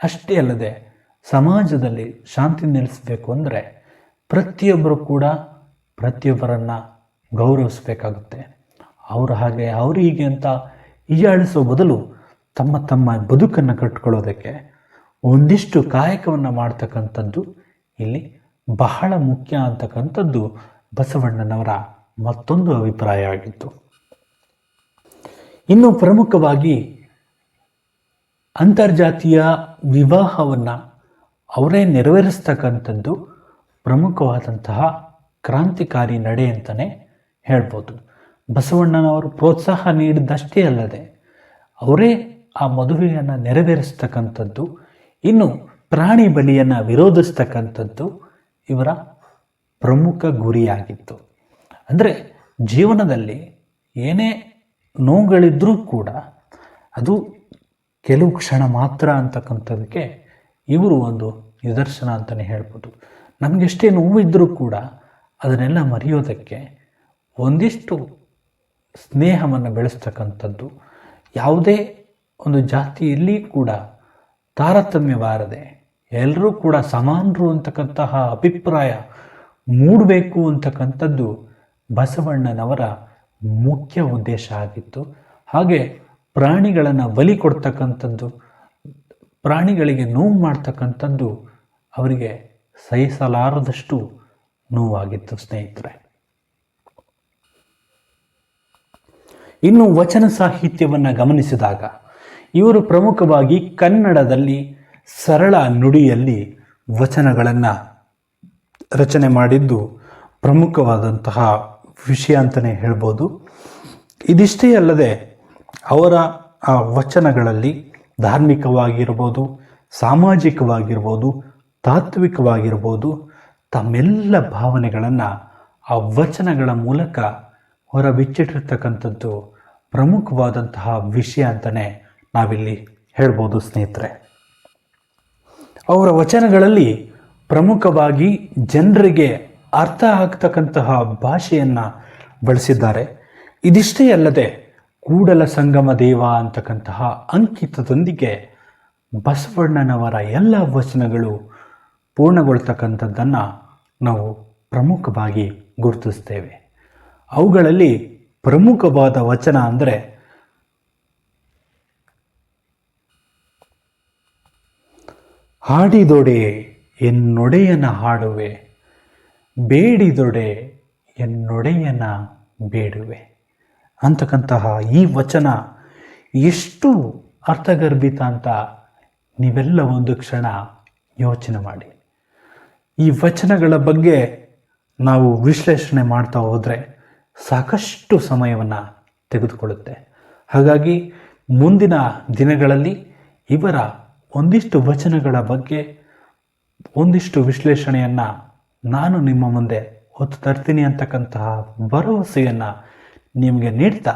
ಅಷ್ಟೇ ಅಲ್ಲದೆ ಸಮಾಜದಲ್ಲಿ ಶಾಂತಿ ನೆಲೆಸಬೇಕು ಅಂದರೆ ಪ್ರತಿಯೊಬ್ಬರು ಕೂಡ ಪ್ರತಿಯೊಬ್ಬರನ್ನು ಗೌರವಿಸಬೇಕಾಗುತ್ತೆ. ಅವರು ಹಾಗೆ ಅವರು ಹೀಗೆ ಅಂತ ಹೀಯಾಳಿಸೋ ಬದಲು ತಮ್ಮ ತಮ್ಮ ಬದುಕನ್ನು ಕಟ್ಕೊಳ್ಳೋದಕ್ಕೆ ಒಂದಿಷ್ಟು ಕಾಯಕವನ್ನು ಮಾಡ್ತಕ್ಕಂಥದ್ದು ಇಲ್ಲಿ ಬಹಳ ಮುಖ್ಯ ಅಂತಕ್ಕಂಥದ್ದು ಬಸವಣ್ಣನವರ ಮತ್ತೊಂದು ಅಭಿಪ್ರಾಯ ಆಗಿತ್ತು. ಇನ್ನು ಪ್ರಮುಖವಾಗಿ ಅಂತರ್ಜಾತೀಯ ವಿವಾಹವನ್ನು ಅವರೇ ನೆರವೇರಿಸ್ತಕ್ಕಂಥದ್ದು ಪ್ರಮುಖವಾದಂತಹ ಕ್ರಾಂತಿಕಾರಿ ನಡೆ ಅಂತಲೇ ಹೇಳ್ಬೋದು. ಬಸವಣ್ಣನವರು ಪ್ರೋತ್ಸಾಹ ನೀಡಿದ್ದಷ್ಟೇ ಅಲ್ಲದೆ ಅವರೇ ಆ ಮದುವೆಯನ್ನು ನೆರವೇರಿಸ್ತಕ್ಕಂಥದ್ದು, ಇನ್ನು ಪ್ರಾಣಿ ಬಲಿಯನ್ನು ವಿರೋಧಿಸ್ತಕ್ಕಂಥದ್ದು ಇವರ ಪ್ರಮುಖ ಗುರಿಯಾಗಿತ್ತು. ಅಂದರೆ ಜೀವನದಲ್ಲಿ ಏನೇ ನೋವುಗಳಿದ್ರೂ ಕೂಡ ಅದು ಕೆಲವು ಕ್ಷಣ ಮಾತ್ರ ಅಂತಕ್ಕಂಥದಕ್ಕೆ ಇವರು ಒಂದು ನಿದರ್ಶನ ಅಂತಲೇ ಹೇಳ್ಬೋದು. ನಮಗೆಷ್ಟೇ ನೋವಿದ್ದರೂ ಕೂಡ ಅದನ್ನೆಲ್ಲ ಮರೆಯೋದಕ್ಕೆ ಒಂದಿಷ್ಟು ಸ್ನೇಹವನ್ನು ಬೆಳೆಸ್ತಕ್ಕಂಥದ್ದು, ಯಾವುದೇ ಒಂದು ಜಾತಿಯಲ್ಲಿ ಕೂಡ ತಾರತಮ್ಯವಾರದೆ ಎಲ್ಲರೂ ಕೂಡ ಸಮಾನರು ಅಂತಕ್ಕಂತಹ ಅಭಿಪ್ರಾಯ ಮೂಡಬೇಕು ಅಂತಕ್ಕಂಥದ್ದು ಬಸವಣ್ಣನವರ ಮುಖ್ಯ ಉದ್ದೇಶ ಆಗಿತ್ತು. ಹಾಗೆ ಪ್ರಾಣಿಗಳನ್ನು ಬಲಿ ಕೊಡ್ತಕ್ಕಂಥದ್ದು, ಪ್ರಾಣಿಗಳಿಗೆ ನೋವು ಮಾಡ್ತಕ್ಕಂಥದ್ದು ಅವರಿಗೆ ಸಹಿಸಲಾರದಷ್ಟು ನೋವಾಗಿತ್ತು ಸ್ನೇಹಿತರೆ. ಇನ್ನು ವಚನ ಸಾಹಿತ್ಯವನ್ನು ಗಮನಿಸಿದಾಗ ಇವರು ಪ್ರಮುಖವಾಗಿ ಕನ್ನಡದಲ್ಲಿ ಸರಳ ನುಡಿಯಲ್ಲಿ ವಚನಗಳನ್ನು ರಚನೆ ಮಾಡಿದ್ದು ಪ್ರಮುಖವಾದಂತಹ ವಿಷಯ ಅಂತಲೇ ಹೇಳ್ಬೋದು. ಇದಿಷ್ಟೇ ಅಲ್ಲದೆ ಅವರ ಆ ವಚನಗಳಲ್ಲಿ ಧಾರ್ಮಿಕವಾಗಿರ್ಬೋದು, ಸಾಮಾಜಿಕವಾಗಿರ್ಬೋದು, ತಾತ್ವಿಕವಾಗಿರ್ಬೋದು, ತಮ್ಮೆಲ್ಲ ಭಾವನೆಗಳನ್ನು ಆ ವಚನಗಳ ಮೂಲಕ ಹೊರಬಿಚ್ಚಿಟ್ಟಿರ್ತಕ್ಕಂಥದ್ದು ಪ್ರಮುಖವಾದಂತಹ ವಿಷಯ ಅಂತಲೇ ನಾವಿಲ್ಲಿ ಹೇಳ್ಬೋದು ಸ್ನೇಹಿತರೆ. ಅವರ ವಚನಗಳಲ್ಲಿ ಪ್ರಮುಖವಾಗಿ ಜನರಿಗೆ ಅರ್ಥ ಆಗ್ತಕ್ಕಂತಹ ಭಾಷೆಯನ್ನು ಬಳಸಿದ್ದಾರೆ. ಇದಿಷ್ಟೇ ಅಲ್ಲದೆ ಕೂಡಲ ಸಂಗಮ ದೇವ ಅಂತಕ್ಕಂತಹ ಅಂಕಿತದೊಂದಿಗೆ ಬಸವಣ್ಣನವರ ಎಲ್ಲ ವಚನಗಳು ಪೂರ್ಣಗೊಳ್ತಕ್ಕಂಥದ್ದನ್ನು ನಾವು ಪ್ರಮುಖವಾಗಿ ಗುರುತಿಸ್ತೇವೆ. ಅವುಗಳಲ್ಲಿ ಪ್ರಮುಖವಾದ ವಚನ ಅಂದರೆ ಹಾಡಿದೊಡೆ ಎನ್ನೊಡೆಯನ ಹಾಡುವೆ, ಬೇಡಿದೊಡೆ ಎನ್ನೊಡೆಯನ ಬೇಡುವೆ ಅಂತಕ್ಕಂತಹ ಈ ವಚನ ಎಷ್ಟು ಅರ್ಥಗರ್ಭಿತ ಅಂತ ನೀವೆಲ್ಲ ಒಂದು ಕ್ಷಣ ಯೋಚನೆ ಮಾಡಿ. ಈ ವಚನಗಳ ಬಗ್ಗೆ ನಾವು ವಿಶ್ಲೇಷಣೆ ಮಾಡ್ತಾ ಹೋದರೆ ಸಾಕಷ್ಟು ಸಮಯವನ್ನು ತೆಗೆದುಕೊಳ್ಳುತ್ತೆ. ಹಾಗಾಗಿ ಮುಂದಿನ ದಿನಗಳಲ್ಲಿ ಇವರ ಒಂದಿಷ್ಟು ವಚನಗಳ ಬಗ್ಗೆ ಒಂದಿಷ್ಟು ವಿಶ್ಲೇಷಣೆಯನ್ನು ನಾನು ನಿಮ್ಮ ಮುಂದೆ ಹೊತ್ತು ತರ್ತೀನಿ ಅಂತಕ್ಕಂತಹ ಭರವಸೆಯನ್ನು ನಿಮಗೆ ನೀಡ್ತಾ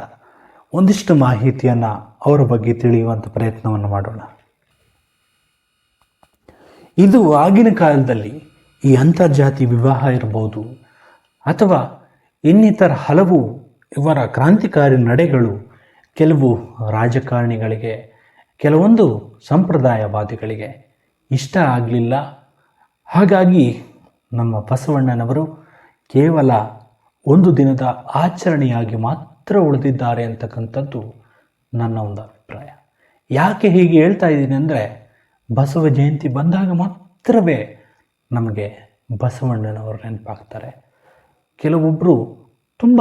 ಒಂದಿಷ್ಟು ಮಾಹಿತಿಯನ್ನು ಅವರ ಬಗ್ಗೆ ತಿಳಿಯುವಂಥ ಪ್ರಯತ್ನವನ್ನು ಮಾಡೋಣ. ಇದು ಆಗಿನ ಕಾಲದಲ್ಲಿ ಈ ಅಂತರ್ಜಾತಿ ವಿವಾಹ ಇರಬಹುದು ಅಥವಾ ಇನ್ನಿತರ ಹಲವು ಇವರ ಕ್ರಾಂತಿಕಾರಿ ನಡೆಗಳು ಕೆಲವು ರಾಜಕಾರಣಿಗಳಿಗೆ, ಕೆಲವೊಂದು ಸಂಪ್ರದಾಯವಾದಿಗಳಿಗೆ ಇಷ್ಟ ಆಗಲಿಲ್ಲ. ಹಾಗಾಗಿ ನಮ್ಮ ಬಸವಣ್ಣನವರು ಕೇವಲ ಒಂದು ದಿನದ ಆಚರಣೆಯಾಗಿ ಮಾತ್ರ ಉಳಿದಿದ್ದಾರೆ ಅಂತಕ್ಕಂಥದ್ದು ನನ್ನ ಒಂದು ಅಭಿಪ್ರಾಯ. ಯಾಕೆ ಹೀಗೆ ಹೇಳ್ತಾ ಇದ್ದೀನಿ ಅಂದರೆ, ಬಸವ ಜಯಂತಿ ಬಂದಾಗ ಮಾತ್ರವೇ ನಮಗೆ ಬಸವಣ್ಣನವರು ನೆನಪಾಗ್ತಾರೆ. ಕೆಲವೊಬ್ಬರು ತುಂಬ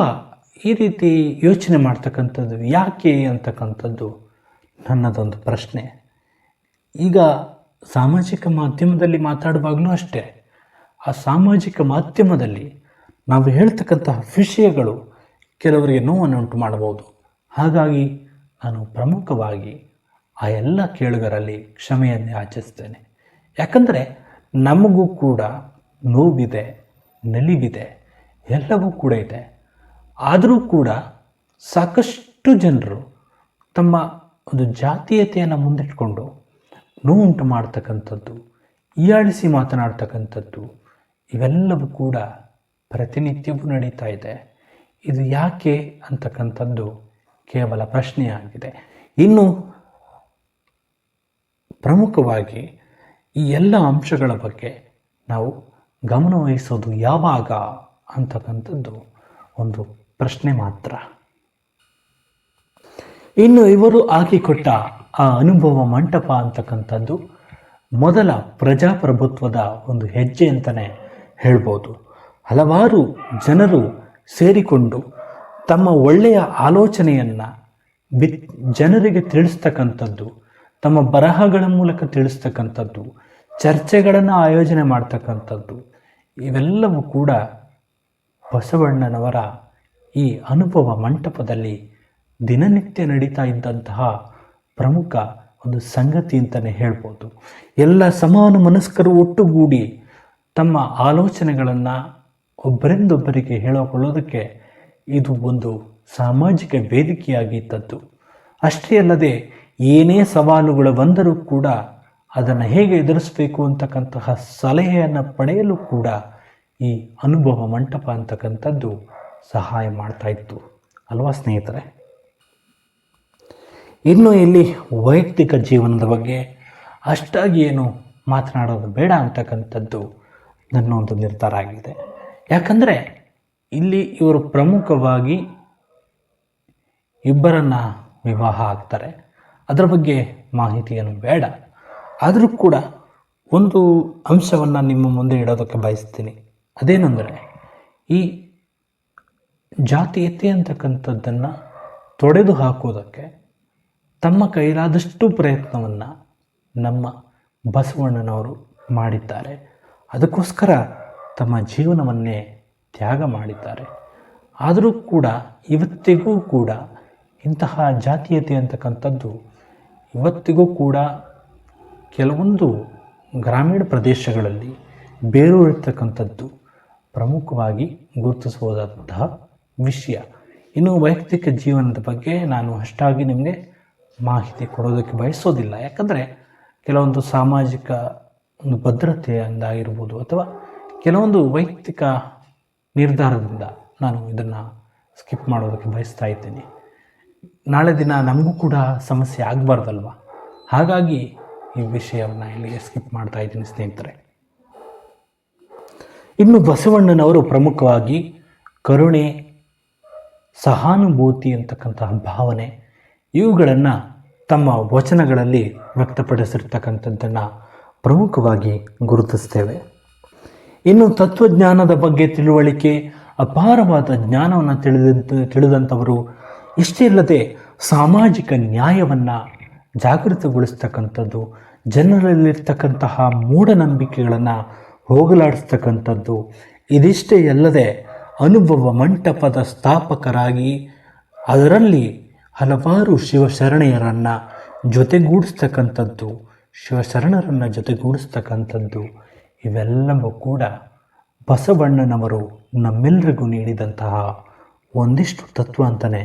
ಈ ರೀತಿ ಯೋಚನೆ ಮಾಡ್ತಕ್ಕಂಥದ್ದು ಯಾಕೆ ಅಂತಕ್ಕಂಥದ್ದು ನನ್ನದೊಂದು ಪ್ರಶ್ನೆ. ಈಗ ಸಾಮಾಜಿಕ ಮಾಧ್ಯಮದಲ್ಲಿ ಮಾತಾಡುವಾಗಲೂ ಅಷ್ಟೇ, ಆ ಸಾಮಾಜಿಕ ಮಾಧ್ಯಮದಲ್ಲಿ ನಾವು ಹೇಳ್ತಕ್ಕಂತಹ ವಿಷಯಗಳು ಕೆಲವರಿಗೆ ನೋವನ್ನುಂಟು ಮಾಡಬಹುದು. ಹಾಗಾಗಿ ನಾನು ಪ್ರಮುಖವಾಗಿ ಆ ಎಲ್ಲ ಕೇಳುಗರಲ್ಲಿ ಕ್ಷಮೆಯನ್ನು ಯಾಚಿಸ್ತೇನೆ. ಯಾಕಂದರೆ ನಮಗೂ ಕೂಡ ನೋವಿದೆ, ನಲಿವಿದೆ, ಎಲ್ಲವೂ ಕೂಡ ಇದೆ. ಆದರೂ ಕೂಡ ಸಾಕಷ್ಟು ಜನರು ತಮ್ಮ ಒಂದು ಜಾತೀಯತೆಯನ್ನು ಮುಂದಿಟ್ಕೊಂಡು ನೋವುಂಟು ಮಾಡ್ತಕ್ಕಂಥದ್ದು, ಹೀಯಾಳಿಸಿ ಮಾತನಾಡ್ತಕ್ಕಂಥದ್ದು ಇವೆಲ್ಲವೂ ಕೂಡ ಪ್ರತಿನಿತ್ಯವೂ ನಡೀತಾ ಇದೆ. ಇದು ಯಾಕೆ ಅಂತಕ್ಕಂಥದ್ದು ಕೇವಲ ಪ್ರಶ್ನೆಯಾಗಿದೆ. ಇನ್ನು ಪ್ರಮುಖವಾಗಿ ಈ ಎಲ್ಲ ಅಂಶಗಳ ಬಗ್ಗೆ ನಾವು ಗಮನವಹಿಸೋದು ಯಾವಾಗ ಅಂತಕ್ಕಂಥದ್ದು ಒಂದು ಪ್ರಶ್ನೆ ಮಾತ್ರ. ಇನ್ನು ಇವರು ಹಾಕಿಕೊಟ್ಟ ಆ ಅನುಭವ ಮಂಟಪ ಅಂತಕ್ಕಂಥದ್ದು ಮೊದಲ ಪ್ರಜಾಪ್ರಭುತ್ವದ ಒಂದು ಹೆಜ್ಜೆ ಅಂತಲೇ ಹೇಳ್ಬೋದು. ಹಲವಾರು ಜನರು ಸೇರಿಕೊಂಡು ತಮ್ಮ ಒಳ್ಳೆಯ ಆಲೋಚನೆಯನ್ನು ಜನರಿಗೆ ತಿಳಿಸ್ತಕ್ಕಂಥದ್ದು, ತಮ್ಮ ಬರಹಗಳ ಮೂಲಕ ತಿಳಿಸ್ತಕ್ಕಂಥದ್ದು, ಚರ್ಚೆಗಳನ್ನು ಆಯೋಜನೆ ಮಾಡ್ತಕ್ಕಂಥದ್ದು ಇವೆಲ್ಲವೂ ಕೂಡ ಬಸವಣ್ಣನವರ ಈ ಅನುಭವ ಮಂಟಪದಲ್ಲಿ ದಿನನಿತ್ಯ ನಡೀತಾ ಇದ್ದಂತಹ ಪ್ರಮುಖ ಒಂದು ಸಂಗತಿ ಅಂತಲೇ ಹೇಳ್ಬೋದು. ಎಲ್ಲ ಸಮಾನ ಮನಸ್ಕರು ಒಟ್ಟುಗೂಡಿ ತಮ್ಮ ಆಲೋಚನೆಗಳನ್ನು ಒಬ್ಬರಿಂದೊಬ್ಬರಿಗೆ ಹೇಳಿಕೊಳ್ಳೋದಕ್ಕೆ ಇದು ಒಂದು ಸಾಮಾಜಿಕ ವೇದಿಕೆಯಾಗಿದ್ದದ್ದು. ಅಷ್ಟೇ ಅಲ್ಲದೆ ಏನೇ ಸವಾಲುಗಳು ಬಂದರೂ ಕೂಡ ಅದನ್ನು ಹೇಗೆ ಎದುರಿಸಬೇಕು ಅಂತಕ್ಕಂತಹ ಸಲಹೆಯನ್ನು ಪಡೆಯಲು ಕೂಡ ಈ ಅನುಭವ ಮಂಟಪ ಅಂತಕ್ಕಂಥದ್ದು ಸಹಾಯ ಮಾಡ್ತಾ ಇತ್ತು ಅಲ್ವಾ ಸ್ನೇಹಿತರೆ? ಇನ್ನು ಇಲ್ಲಿ ವೈಯಕ್ತಿಕ ಜೀವನದ ಬಗ್ಗೆ ಅಷ್ಟಾಗಿ ಏನು ಮಾತನಾಡೋದು ಬೇಡ ಅಂತಕ್ಕಂಥದ್ದು ನನ್ನ ಒಂದು ನಿರ್ಧಾರ ಆಗಿದೆ. ಯಾಕಂದರೆ ಇಲ್ಲಿ ಇವರು ಪ್ರಮುಖವಾಗಿ ಇಬ್ಬರನ್ನು ವಿವಾಹ ಆಗ್ತಾರೆ, ಅದರ ಬಗ್ಗೆ ಮಾಹಿತಿಯನ್ನು ಬೇಡ. ಆದರೂ ಕೂಡ ಒಂದು ಅಂಶವನ್ನು ನಿಮ್ಮ ಮುಂದೆ ಇಡೋದಕ್ಕೆ ಬಯಸ್ತೀನಿ. ಅದೇನೆಂದರೆ, ಈ ಜಾತೀಯತೆ ಅಂತಕ್ಕಂಥದ್ದನ್ನು ತೊಡೆದು ಹಾಕೋದಕ್ಕೆ ತಮ್ಮ ಕೈಲಾದಷ್ಟು ಪ್ರಯತ್ನವನ್ನು ನಮ್ಮ ಬಸವಣ್ಣನವರು ಮಾಡಿದ್ದಾರೆ. ಅದಕ್ಕೋಸ್ಕರ ತಮ್ಮ ಜೀವನವನ್ನೇ ತ್ಯಾಗ ಮಾಡಿದ್ದಾರೆ. ಆದರೂ ಕೂಡ ಇವತ್ತಿಗೂ ಕೂಡ ಇಂತಹ ಜಾತೀಯತೆ ಅಂತಕ್ಕಂಥದ್ದು ಇವತ್ತಿಗೂ ಕೂಡ ಕೆಲವೊಂದು ಗ್ರಾಮೀಣ ಪ್ರದೇಶಗಳಲ್ಲಿ ಬೇರೂರಿರ್ತಕ್ಕಂಥದ್ದು ಪ್ರಮುಖವಾಗಿ ಗುರುತಿಸಬಹುದಾದಂತಹ ವಿಷಯ. ಇನ್ನು ವೈಯಕ್ತಿಕ ಜೀವನದ ಬಗ್ಗೆ ನಾನು ಅಷ್ಟಾಗಿ ನಿಮಗೆ ಮಾಹಿತಿ ಕೊಡೋದಕ್ಕೆ ಬಯಸೋದಿಲ್ಲ. ಯಾಕಂದರೆ ಕೆಲವೊಂದು ಸಾಮಾಜಿಕ ಒಂದು ಭದ್ರತೆಯಿಂದಾಗಿರ್ಬೋದು ಅಥವಾ ಕೆಲವೊಂದು ವೈಯಕ್ತಿಕ ನಿರ್ಧಾರದಿಂದ ನಾನು ಇದನ್ನು ಸ್ಕಿಪ್ ಮಾಡೋದಕ್ಕೆ ಬಯಸ್ತಾ ಇದ್ದೀನಿ. ನಾಳೆ ದಿನ ನಮಗೂ ಕೂಡ ಸಮಸ್ಯೆ ಆಗಬಾರ್ದಲ್ವ, ಹಾಗಾಗಿ ಈ ವಿಷಯವನ್ನು ಇಲ್ಲಿಗೆ ಸ್ಕಿಪ್ ಮಾಡ್ತಾ ಇದ್ದೀನಿ ಸ್ನೇಹಿತರೆ. ಇನ್ನು ಬಸವಣ್ಣನವರು ಪ್ರಮುಖವಾಗಿ ಕರುಣೆ, ಸಹಾನುಭೂತಿ ಅಂತಕ್ಕಂತಹ ಭಾವನೆ ಇವುಗಳನ್ನು ತಮ್ಮ ವಚನಗಳಲ್ಲಿ ವ್ಯಕ್ತಪಡಿಸಿರ್ತಕ್ಕಂಥದ್ದನ್ನು ಪ್ರಮುಖವಾಗಿ ಗುರುತಿಸ್ತೇವೆ. ಇನ್ನು ತತ್ವಜ್ಞಾನದ ಬಗ್ಗೆ ತಿಳುವಳಿಕೆ, ಅಪಾರವಾದ ಜ್ಞಾನವನ್ನು ತಿಳಿದಂಥವರು. ಇಷ್ಟೇ ಅಲ್ಲದೆ ಸಾಮಾಜಿಕ ನ್ಯಾಯವನ್ನು ಜಾಗೃತಗೊಳಿಸ್ತಕ್ಕಂಥದ್ದು, ಜನರಲ್ಲಿರ್ತಕ್ಕಂತಹ ಮೂಢನಂಬಿಕೆಗಳನ್ನು ಹೋಗಲಾಡಿಸ್ತಕ್ಕಂಥದ್ದು. ಇದಿಷ್ಟೇ ಅಲ್ಲದೆ ಅನುಭವ ಮಂಟಪದ ಸ್ಥಾಪಕರಾಗಿ ಅದರಲ್ಲಿ ಹಲವಾರು ಶಿವಶರಣೆಯರನ್ನು ಜೊತೆಗೂಡಿಸ್ತಕ್ಕಂಥದ್ದು, ಶಿವಶರಣರನ್ನು ಜೊತೆಗೂಡಿಸ್ತಕ್ಕಂಥದ್ದು ಇವೆಲ್ಲವೂ ಕೂಡ ಬಸವಣ್ಣನವರು ನಮ್ಮೆಲ್ಲರಿಗೂ ನೀಡಿದಂತಹ ಒಂದಿಷ್ಟು ತತ್ವ ಅಂತಲೇ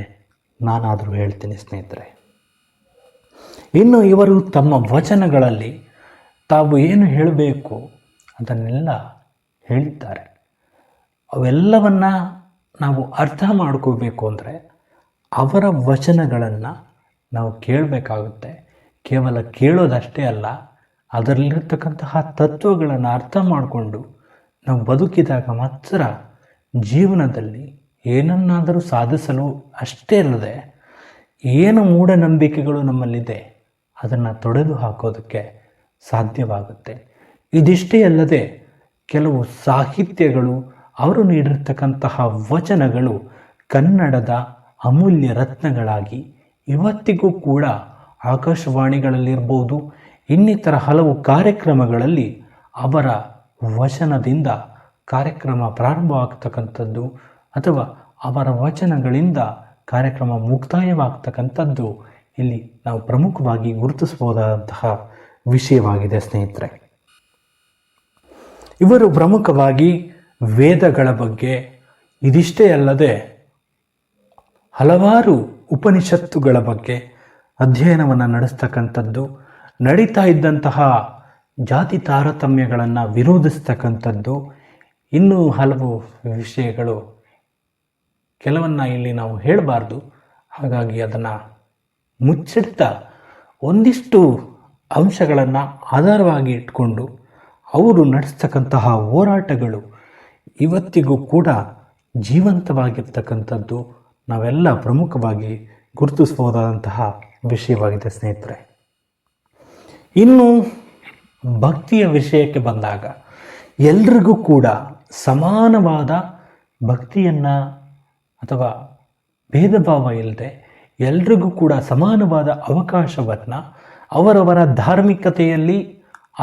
ನಾನಾದರೂ ಹೇಳ್ತೀನಿ ಸ್ನೇಹಿತರೆ. ಇನ್ನು ಇವರು ತಮ್ಮ ವಚನಗಳಲ್ಲಿ ತಾವು ಏನು ಹೇಳಬೇಕು ಅದನ್ನೆಲ್ಲ ಹೇಳಿದ್ದಾರೆ. ಅವೆಲ್ಲವನ್ನು ನಾವು ಅರ್ಥ ಮಾಡ್ಕೋಬೇಕು ಅಂದರೆ ಅವರ ವಚನಗಳನ್ನು ನಾವು ಕೇಳಬೇಕಾಗುತ್ತೆ. ಕೇವಲ ಕೇಳೋದಷ್ಟೇ ಅಲ್ಲ, ಅದರಲ್ಲಿರ್ತಕ್ಕಂತಹ ತತ್ವಗಳನ್ನು ಅರ್ಥ ಮಾಡಿಕೊಂಡು ನಾವು ಬದುಕಿದಾಗ ಮಾತ್ರ ಜೀವನದಲ್ಲಿ ಏನನ್ನಾದರೂ ಸಾಧಿಸಲು ಅಷ್ಟೇ ಅಲ್ಲದೆ ಏನು ಮೂಢನಂಬಿಕೆಗಳು ನಮ್ಮಲ್ಲಿದೆ ಅದನ್ನು ತೊಡೆದು ಹಾಕೋದಕ್ಕೆ ಸಾಧ್ಯವಾಗುತ್ತೆ. ಇದಿಷ್ಟೇ ಅಲ್ಲದೆ ಕೆಲವು ಸಾಹಿತ್ಯಗಳು, ಅವರು ನೀಡಿರ್ತಕ್ಕಂತಹ ವಚನಗಳು ಕನ್ನಡದ ಅಮೂಲ್ಯ ರತ್ನಗಳಾಗಿ ಇವತ್ತಿಗೂ ಕೂಡ ಆಕಾಶವಾಣಿಗಳಲ್ಲಿರ್ಬೋದು, ಇನ್ನಿತರ ಹಲವು ಕಾರ್ಯಕ್ರಮಗಳಲ್ಲಿ ಅವರ ವಚನದಿಂದ ಕಾರ್ಯಕ್ರಮ ಪ್ರಾರಂಭವಾಗ್ತಕ್ಕಂಥದ್ದು ಅಥವಾ ಅವರ ವಚನಗಳಿಂದ ಕಾರ್ಯಕ್ರಮ ಮುಕ್ತಾಯವಾಗ್ತಕ್ಕಂಥದ್ದು ಇಲ್ಲಿ ನಾವು ಪ್ರಮುಖವಾಗಿ ಗುರುತಿಸಬಹುದಾದಂತಹ ವಿಷಯವಾಗಿದೆ ಸ್ನೇಹಿತರೆ. ಇವರು ಪ್ರಮುಖವಾಗಿ ವೇದಗಳ ಬಗ್ಗೆ, ಇದಿಷ್ಟೇ ಅಲ್ಲದೆ ಹಲವಾರು ಉಪನಿಷತ್ತುಗಳ ಬಗ್ಗೆ ಅಧ್ಯಯನವನ್ನು ನಡೆಸ್ತಕ್ಕಂಥದ್ದು, ನಡೀತಾ ಇದ್ದಂತಹ ಜಾತಿ ತಾರತಮ್ಯಗಳನ್ನು ವಿರೋಧಿಸ್ತಕ್ಕಂಥದ್ದು, ಇನ್ನೂ ಹಲವು ವಿಷಯಗಳು ಕೆಲವನ್ನು ಇಲ್ಲಿ ನಾವು ಹೇಳಬಾರ್ದು, ಹಾಗಾಗಿ ಅದನ್ನು ಮುಚ್ಚಿಡ್ತಾ ಒಂದಿಷ್ಟು ಅಂಶಗಳನ್ನು ಆಧಾರವಾಗಿ ಇಟ್ಕೊಂಡು ಅವರು ನಡೆಸ್ತಕ್ಕಂತಹ ಹೋರಾಟಗಳು ಇವತ್ತಿಗೂ ಕೂಡ ಜೀವಂತವಾಗಿರ್ತಕ್ಕಂಥದ್ದು ನಾವೆಲ್ಲ ಪ್ರಮುಖವಾಗಿ ಗುರುತಿಸಬಹುದಾದಂತಹ ವಿಷಯವಾಗಿದೆ ಸ್ನೇಹಿತರೆ. ಇನ್ನು ಭಕ್ತಿಯ ವಿಷಯಕ್ಕೆ ಬಂದಾಗ ಎಲ್ರಿಗೂ ಕೂಡ ಸಮಾನವಾದ ಭಕ್ತಿಯನ್ನು ಅಥವಾ ಭೇದ ಭಾವ ಇಲ್ಲದೆ ಎಲ್ರಿಗೂ ಕೂಡ ಸಮಾನವಾದ ಅವಕಾಶವನ್ನು ಅವರವರ ಧಾರ್ಮಿಕತೆಯಲ್ಲಿ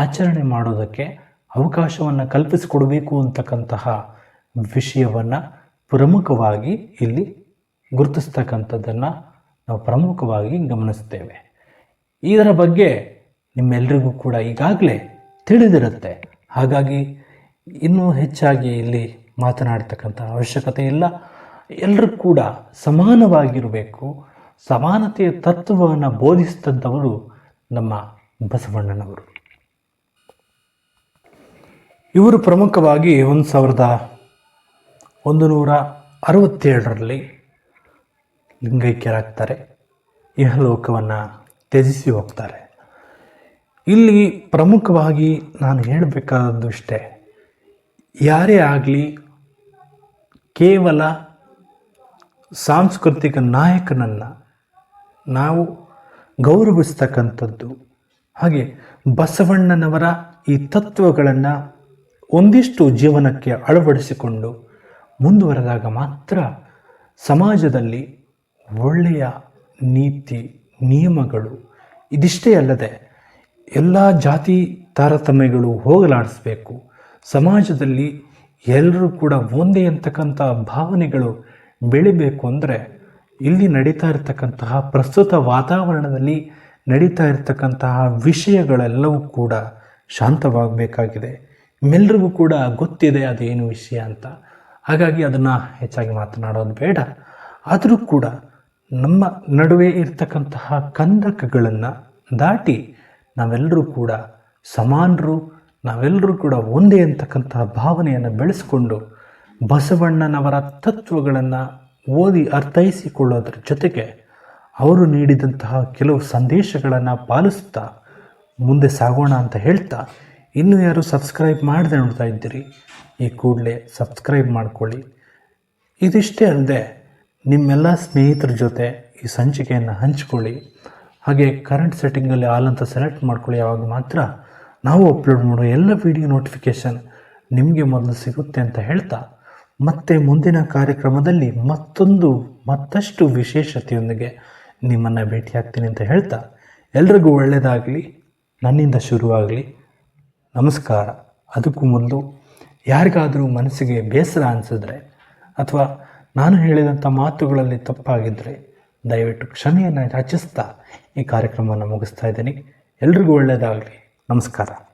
ಆಚರಣೆ ಮಾಡೋದಕ್ಕೆ ಅವಕಾಶವನ್ನು ಕಲ್ಪಿಸಿಕೊಡಬೇಕು ಅಂತಕ್ಕಂತಹ ವಿಷಯವನ್ನು ಪ್ರಮುಖವಾಗಿ ಇಲ್ಲಿ ಗುರುತಿಸ್ತಕ್ಕಂಥದ್ದನ್ನು ನಾವು ಪ್ರಮುಖವಾಗಿ ಗಮನಿಸ್ತೇವೆ. ಇದರ ಬಗ್ಗೆ ನಿಮ್ಮೆಲ್ಲರಿಗೂ ಕೂಡ ಈಗಾಗಲೇ ತಿಳಿದಿರುತ್ತೆ, ಹಾಗಾಗಿ ಇನ್ನೂ ಹೆಚ್ಚಾಗಿ ಇಲ್ಲಿ ಮಾತನಾಡ್ತಕ್ಕಂಥ ಅವಶ್ಯಕತೆ ಇಲ್ಲ. ಎಲ್ಲರೂ ಕೂಡ ಸಮಾನವಾಗಿರಬೇಕು. ಸಮಾನತೆಯ ತತ್ವವನ್ನು ಬೋಧಿಸಿದಂಥವರು ನಮ್ಮ ಬಸವಣ್ಣನವರು. ಇವರು ಪ್ರಮುಖವಾಗಿ 1167ರಲ್ಲಿ ಲಿಂಗೈಕ್ಯರಾಗ್ತಾರೆ, ಇಹಲೋಕವನ್ನು ತ್ಯಜಿಸಿ ಹೋಗ್ತಾರೆ. ಇಲ್ಲಿ ಪ್ರಮುಖವಾಗಿ ನಾನು ಹೇಳಬೇಕಾದದ್ದು ಇಷ್ಟೇ, ಯಾರೇ ಆಗಲಿ ಕೇವಲ ಸಾಂಸ್ಕೃತಿಕ ನಾಯಕನನ್ನು ನಾವು ಗೌರವಿಸ್ತಕ್ಕಂಥದ್ದು, ಹಾಗೆ ಬಸವಣ್ಣನವರ ಈ ತತ್ವಗಳನ್ನು ಒಂದಿಷ್ಟು ಜೀವನಕ್ಕೆ ಅಳವಡಿಸಿಕೊಂಡು ಮುಂದುವರೆದಾಗ ಮಾತ್ರ ಸಮಾಜದಲ್ಲಿ ಒಳ್ಳೆಯ ನೀತಿ ನಿಯಮಗಳು, ಇದಿಷ್ಟೇ ಅಲ್ಲದೆ ಎಲ್ಲ ಜಾತಿ ತಾರತಮ್ಯಗಳು ಹೋಗಲಾಡಿಸಬೇಕು. ಸಮಾಜದಲ್ಲಿ ಎಲ್ಲರೂ ಕೂಡ ಒಂದೇ ಅಂತಕ್ಕಂಥ ಭಾವನೆಗಳು ಬೆಳಿಬೇಕು ಅಂದರೆ ಇಲ್ಲಿ ನಡೀತಾ ಇರತಕ್ಕಂತಹ ಪ್ರಸ್ತುತ ವಾತಾವರಣದಲ್ಲಿ ನಡೀತಾ ಇರತಕ್ಕಂತಹ ವಿಷಯಗಳೆಲ್ಲವೂ ಕೂಡ ಶಾಂತವಾಗಬೇಕಾಗಿದೆ. ನಿಮ್ಮೆಲ್ಲರಿಗೂ ಕೂಡ ಗೊತ್ತಿದೆ ಅದೇನು ವಿಷಯ ಅಂತ, ಹಾಗಾಗಿ ಅದನ್ನು ಹೆಚ್ಚಾಗಿ ಮಾತನಾಡೋದು ಬೇಡ. ಆದರೂ ಕೂಡ ನಮ್ಮ ನಡುವೆ ಇರ್ತಕ್ಕಂತಹ ಕಂದಕಗಳನ್ನು ದಾಟಿ ನಾವೆಲ್ಲರೂ ಕೂಡ ಸಮಾನರು, ನಾವೆಲ್ಲರೂ ಕೂಡ ಒಂದೇ ಅಂತಕ್ಕಂತಹ ಭಾವನೆಯನ್ನು ಬೆಳೆಸಿಕೊಂಡು ಬಸವಣ್ಣನವರ ತತ್ವಗಳನ್ನು ಓದಿ ಅರ್ಥೈಸಿಕೊಳ್ಳೋದ್ರ ಜೊತೆಗೆ ಅವರು ನೀಡಿದಂತಹ ಕೆಲವು ಸಂದೇಶಗಳನ್ನು ಪಾಲಿಸ್ತಾ ಮುಂದೆ ಸಾಗೋಣ ಅಂತ ಹೇಳ್ತಾ, ಇನ್ನೂ ಯಾರು ಸಬ್ಸ್ಕ್ರೈಬ್ ಮಾಡದೆ ನೋಡ್ತಾ ಇದ್ದೀರಿ ಈ ಕೂಡಲೇ ಸಬ್ಸ್ಕ್ರೈಬ್ ಮಾಡ್ಕೊಳ್ಳಿ. ಇದಿಷ್ಟೇ ಅಲ್ಲದೆ ನಿಮ್ಮೆಲ್ಲ ಸ್ನೇಹಿತರ ಜೊತೆ ಈ ಸಂಚಿಕೆಯನ್ನು ಹಂಚ್ಕೊಳ್ಳಿ. ಹಾಗೆ ಕರೆಂಟ್ ಸೆಟ್ಟಿಂಗಲ್ಲಿ ಆಲ್ ಅಂತ ಸೆಲೆಕ್ಟ್ ಮಾಡ್ಕೊಳ್ಳಿ. ಆವಾಗ ಮಾತ್ರ ನಾವು ಅಪ್ಲೋಡ್ ಮಾಡೋ ಎಲ್ಲ ವಿಡಿಯೋ ನೋಟಿಫಿಕೇಷನ್ ನಿಮಗೆ ಮೊದಲು ಸಿಗುತ್ತೆ ಅಂತ ಹೇಳ್ತಾ, ಮತ್ತೆ ಮುಂದಿನ ಕಾರ್ಯಕ್ರಮದಲ್ಲಿ ಮತ್ತಷ್ಟು ವಿಶೇಷತೆಯೊಂದಿಗೆ ನಿಮ್ಮನ್ನು ಭೇಟಿಯಾಗ್ತೀನಿ ಅಂತ ಹೇಳ್ತಾ, ಎಲ್ರಿಗೂ ಒಳ್ಳೆಯದಾಗಲಿ, ನನ್ನಿಂದ ಶುರುವಾಗಲಿ. ನಮಸ್ಕಾರ. ಅದಕ್ಕೂ ಮೊದಲು ಯಾರಿಗಾದರೂ ಮನಸ್ಸಿಗೆ ಬೇಸರ ಅನಿಸಿದ್ರೆ ಅಥವಾ ನಾನು ಹೇಳಿದಂಥ ಮಾತುಗಳಲ್ಲಿ ತಪ್ಪಾಗಿದ್ದರೆ ದಯವಿಟ್ಟು ಕ್ಷಮೆಯನ್ನು ಯಾಚಿಸ್ತಾ ಈ ಕಾರ್ಯಕ್ರಮವನ್ನು ಮುಗಿಸ್ತಾ ಇದ್ದೀನಿ. ಎಲ್ರಿಗೂ ಒಳ್ಳೆಯದಾಗಲಿ. ನಮಸ್ಕಾರ.